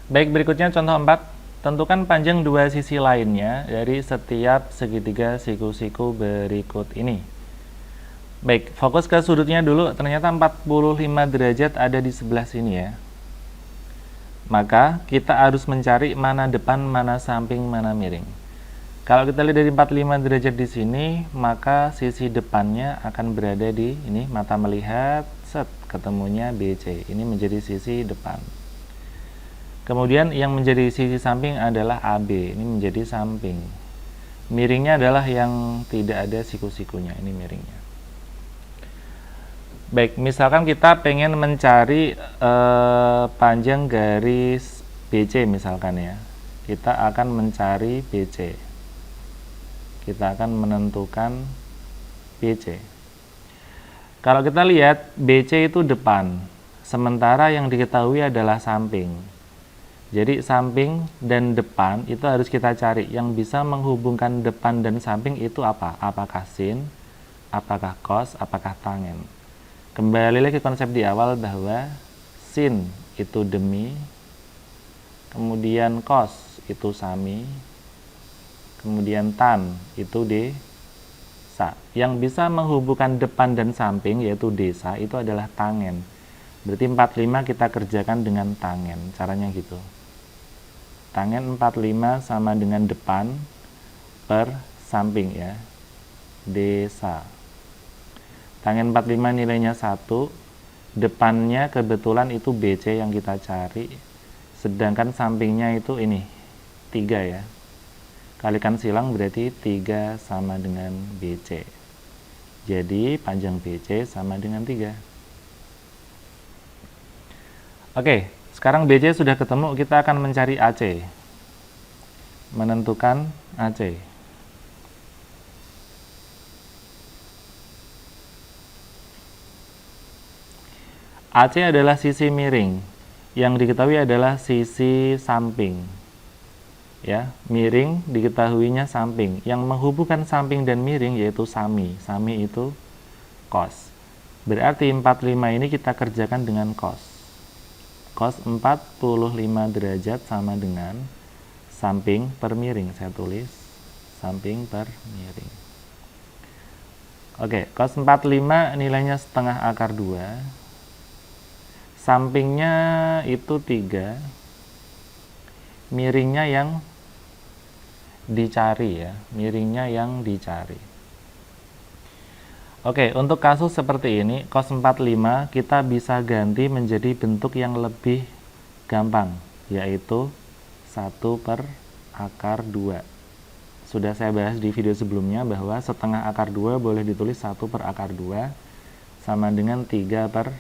Baik, berikutnya contoh 4. Tentukan panjang dua sisi lainnya dari setiap segitiga siku-siku berikut ini. Baik, fokus ke sudutnya dulu. Ternyata 45 derajat ada di sebelah sini ya. Maka kita harus mencari mana depan, mana samping, mana miring. Kalau kita lihat dari 45 derajat di sini, maka sisi depannya akan berada di ini, mata melihat, set, ketemunya BC. Ini menjadi sisi depan. Kemudian yang menjadi sisi samping adalah AB, ini menjadi samping. Miringnya adalah yang tidak ada siku-sikunya, ini miringnya. Baik, misalkan kita pengen mencari panjang garis BC misalkan ya. Kita akan mencari BC. Kita akan menentukan BC. Kalau kita lihat, BC itu depan, sementara yang diketahui adalah samping. Jadi samping dan depan itu harus kita cari. Yang bisa menghubungkan depan dan samping itu apa? Apakah sin, apakah cos, apakah tangen. Kembali lagi ke konsep di awal bahwa sin itu demi, kemudian cos itu sami, kemudian tan itu desa. Yang bisa menghubungkan depan dan samping yaitu desa itu adalah tangen. Berarti 45 kita kerjakan dengan tangen. Caranya gitu. Tangen 45 sama dengan depan per samping ya. Desa. Tangen 45 nilainya 1. Depannya kebetulan itu BC yang kita cari. Sedangkan sampingnya itu ini 3 ya. Kalikan silang berarti 3 sama dengan BC. Jadi panjang BC sama dengan 3. Oke. Sekarang BC sudah ketemu, kita akan mencari AC. Menentukan AC. AC adalah sisi miring. Yang diketahui adalah sisi samping. Ya, miring diketahuinya samping. Yang menghubungkan samping dan miring yaitu sami. Sami itu cos. Berarti 45 ini kita kerjakan dengan cos. Cos 45 derajat sama dengan samping per miring. Saya tulis samping per miring. Oke, cos 45 nilainya setengah akar 2. Sampingnya itu 3. Miringnya yang dicari ya. Miringnya yang dicari. Oke, untuk kasus seperti ini, cos 45 kita bisa ganti menjadi bentuk yang lebih gampang, yaitu 1 per akar 2. Sudah saya bahas di video sebelumnya bahwa setengah akar 2 boleh ditulis 1 per akar 2 sama dengan 3 per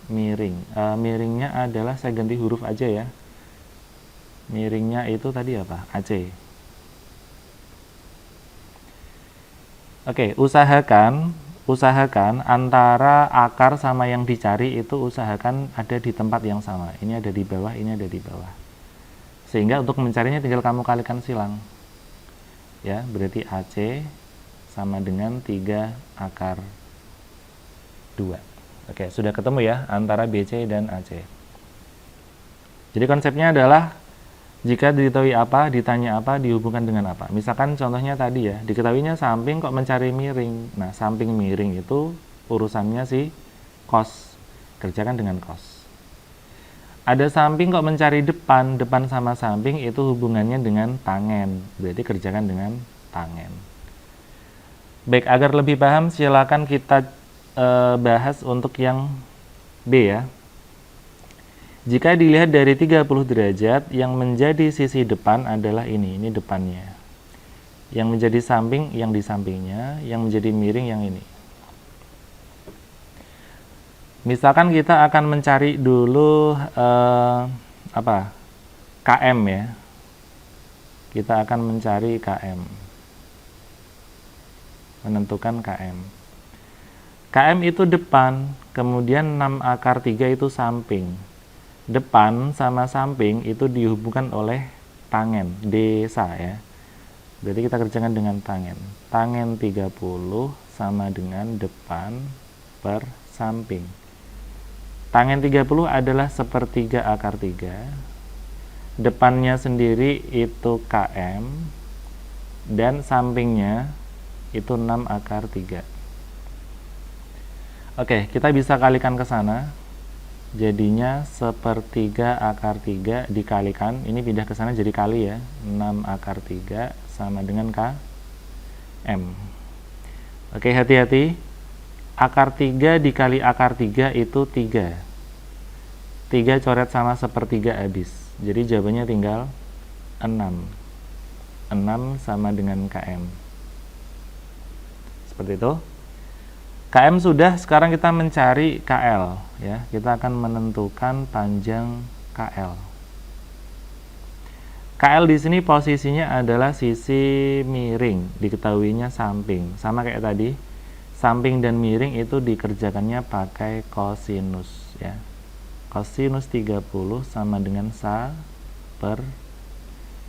miring. Miringnya adalah, saya ganti huruf aja ya. Miringnya itu tadi apa? AC. Oke, usahakan antara akar sama yang dicari itu usahakan ada di tempat yang sama. Ini ada di bawah, ini ada di bawah. Sehingga untuk mencarinya tinggal kamu kalikan silang. Ya, berarti AC sama dengan 3 akar 2. Oke, sudah ketemu ya antara BC dan AC. Jadi konsepnya adalah jika diketahui apa, ditanya apa, dihubungkan dengan apa. Misalkan contohnya tadi ya, diketahuinya samping kok mencari miring. Nah, samping miring itu urusannya si cos. Kerjakan dengan cos. Ada samping kok mencari depan, depan sama samping itu hubungannya dengan tangen. Berarti kerjakan dengan tangen. Baik, agar lebih paham silakan kita bahas untuk yang B ya. Jika dilihat dari 30 derajat, yang menjadi sisi depan adalah ini depannya. Yang menjadi samping, yang di sampingnya, yang menjadi miring, yang ini. Misalkan kita akan mencari dulu KM ya. Kita akan mencari KM. Menentukan KM. KM itu depan, kemudian 6 akar 3 itu samping. Depan sama samping itu dihubungkan oleh tangen, desa ya. Berarti kita kerjakan dengan tangen. Tangen 30 sama dengan depan per samping. Tangen 30 adalah sepertiga akar 3. Depannya sendiri itu km dan sampingnya itu 6 akar 3. Oke, kita bisa kalikan ke sana. Jadinya sepertiga akar 3 dikalikan, ini pindah ke sana jadi kali ya, 6 akar 3 sama dengan km. Oke, hati-hati. Akar 3 dikali akar 3 itu 3. 3 coret sama sepertiga habis. Jadi jawabannya tinggal 6. 6 sama dengan km. Seperti itu. KM sudah, sekarang kita mencari KL ya. Kita akan menentukan panjang KL. KL di sini posisinya adalah sisi miring, diketahuinya samping. Sama kayak tadi, samping dan miring itu dikerjakannya pakai kosinus ya. Kosinus 30 sama dengan sa per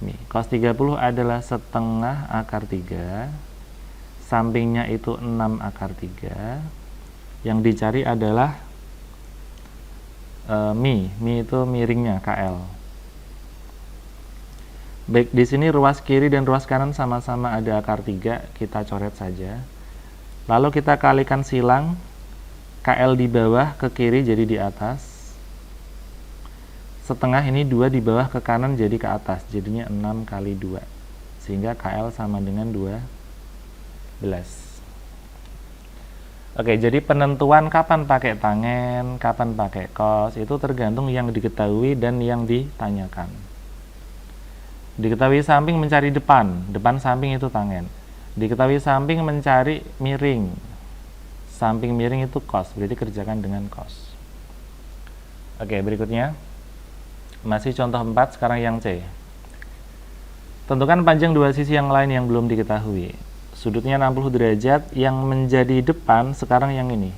mi. Cos 30 adalah setengah akar 3. Sampingnya itu 6 akar 3. Yang dicari adalah mi. Mi itu miringnya KL. Baik, di sini ruas kiri dan ruas kanan sama-sama ada akar 3, kita coret saja. Lalu kita kalikan silang, KL di bawah ke kiri jadi di atas. Setengah ini 2 di bawah ke kanan jadi ke atas, jadinya 6 kali 2. Sehingga KL sama dengan 12. Oke, jadi penentuan kapan pakai tangen, kapan pakai cos, itu tergantung yang diketahui dan yang ditanyakan. Diketahui samping mencari depan, depan samping itu tangen. Diketahui samping mencari miring, samping miring itu cos, berarti kerjakan dengan cos. Oke, berikutnya masih contoh 4, sekarang yang C. Tentukan panjang dua sisi yang lain yang belum diketahui. Sudutnya 60 derajat, yang menjadi depan sekarang yang ini.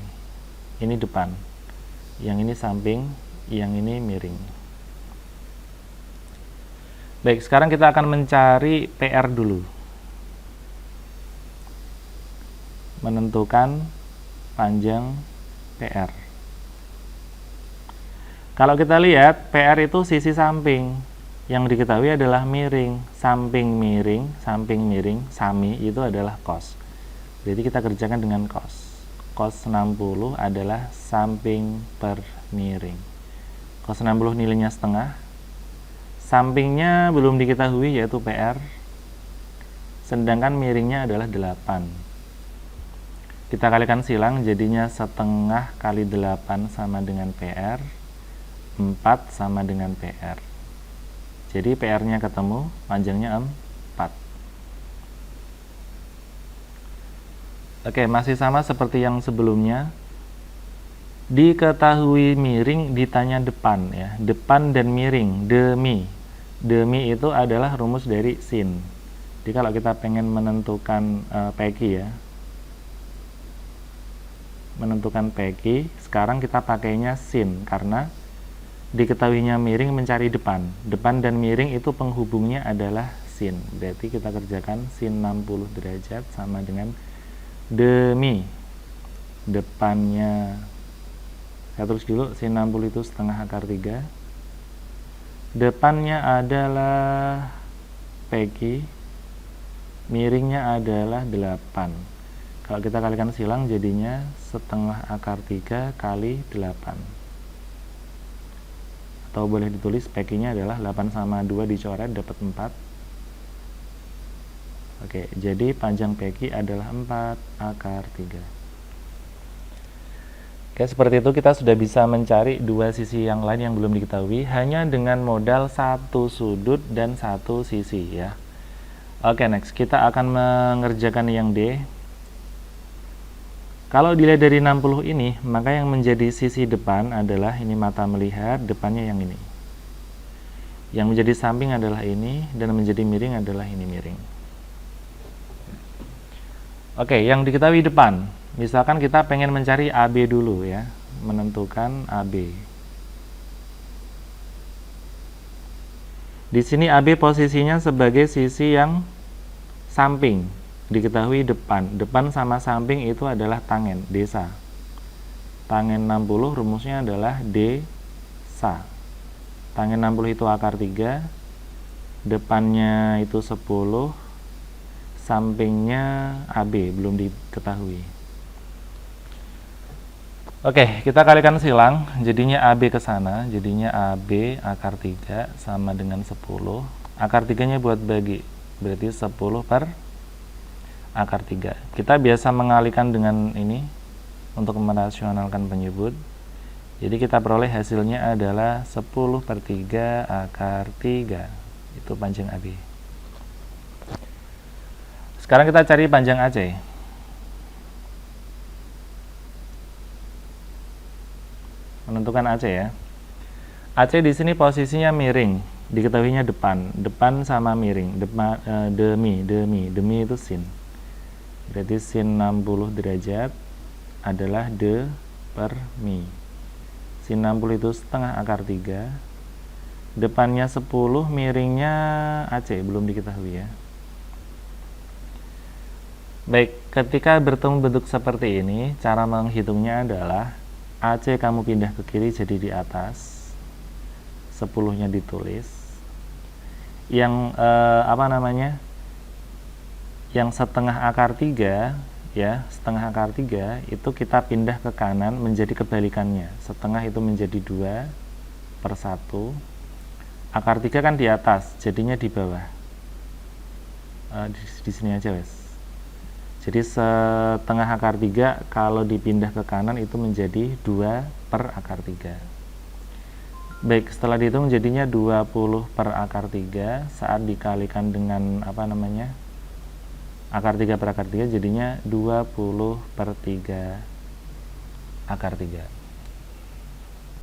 Ini depan. Yang ini samping, yang ini miring. Baik, sekarang kita akan mencari PR dulu. Menentukan panjang PR. Kalau kita lihat, PR itu sisi samping. Yang diketahui adalah miring. Samping miring, sami itu adalah cos. Jadi kita kerjakan dengan cos. Cos 60 adalah samping per miring. Cos 60 nilainya setengah. Sampingnya belum diketahui yaitu PR. Sedangkan miringnya adalah 8. Kita kalikan silang, jadinya setengah kali 8 sama dengan PR. 4 sama dengan PR. Jadi PR-nya ketemu, panjangnya 4. Oke, masih sama seperti yang sebelumnya. Diketahui miring, ditanya depan ya. Depan dan miring, demi. Demi itu adalah rumus dari sin. Jadi kalau kita pengen menentukan PQ ya. Menentukan PQ, sekarang kita pakainya sin karena diketahuinya miring mencari depan. Depan dan miring itu penghubungnya adalah sin. Berarti kita kerjakan sin 60 derajat sama dengan demi. Depannya, saya tulis dulu, sin 60 itu setengah akar 3. Depannya adalah PQ, miringnya adalah 8. Kalau kita kalikan silang jadinya setengah akar 3 kali 8. Atau boleh ditulis PQ-nya adalah 8 sama 2 dicoret dapat 4. Oke, jadi panjang PQ adalah 4 akar 3. Oke, seperti itu kita sudah bisa mencari dua sisi yang lain yang belum diketahui hanya dengan modal satu sudut dan satu sisi ya. Oke, next kita akan mengerjakan yang D. Kalau dilihat dari 60 ini, maka yang menjadi sisi depan adalah ini mata melihat, depannya yang ini. Yang menjadi samping adalah ini, dan menjadi miring adalah ini miring. Oke, yang diketahui depan. Misalkan kita pengen mencari AB dulu ya, menentukan AB. Di sini AB posisinya sebagai sisi yang samping. diketahui depan sama samping itu adalah tangen, desa. Tangen 60 rumusnya adalah desa. Tangen 60 itu akar 3, depannya itu 10, sampingnya AB, belum diketahui. Oke, kita kalikan silang, jadinya AB ke sana, jadinya AB akar 3 sama dengan 10. Akar 3-nya buat bagi, berarti 10 per akar 3. Kita biasa mengalihkan dengan ini untuk merasionalkan penyebut. Jadi kita peroleh hasilnya adalah 10 per 3 akar 3. Itu panjang AB. Sekarang kita cari panjang AC. Menentukan AC ya. AC di sini posisinya miring, diketahuinya depan sama miring, demi itu sin. Berarti sin 60 derajat adalah d per mi. Sin 60 itu setengah akar 3. Depannya 10, miringnya AC, belum diketahui ya. Baik, ketika bertemu bentuk seperti ini, cara menghitungnya adalah AC kamu pindah ke kiri jadi di atas, 10-nya ditulis. Yang yang setengah akar 3 ya, setengah akar 3 itu kita pindah ke kanan menjadi kebalikannya. Setengah itu menjadi 2 per 1. Akar 3 kan di atas, jadinya di bawah. Di sini aja wes. Jadi setengah akar 3 kalau dipindah ke kanan itu menjadi 2 per akar 3. Baik, setelah dihitung jadinya 20 per akar 3 saat dikalikan dengan akar 3 per akar 3 jadinya 20 per 3 akar 3.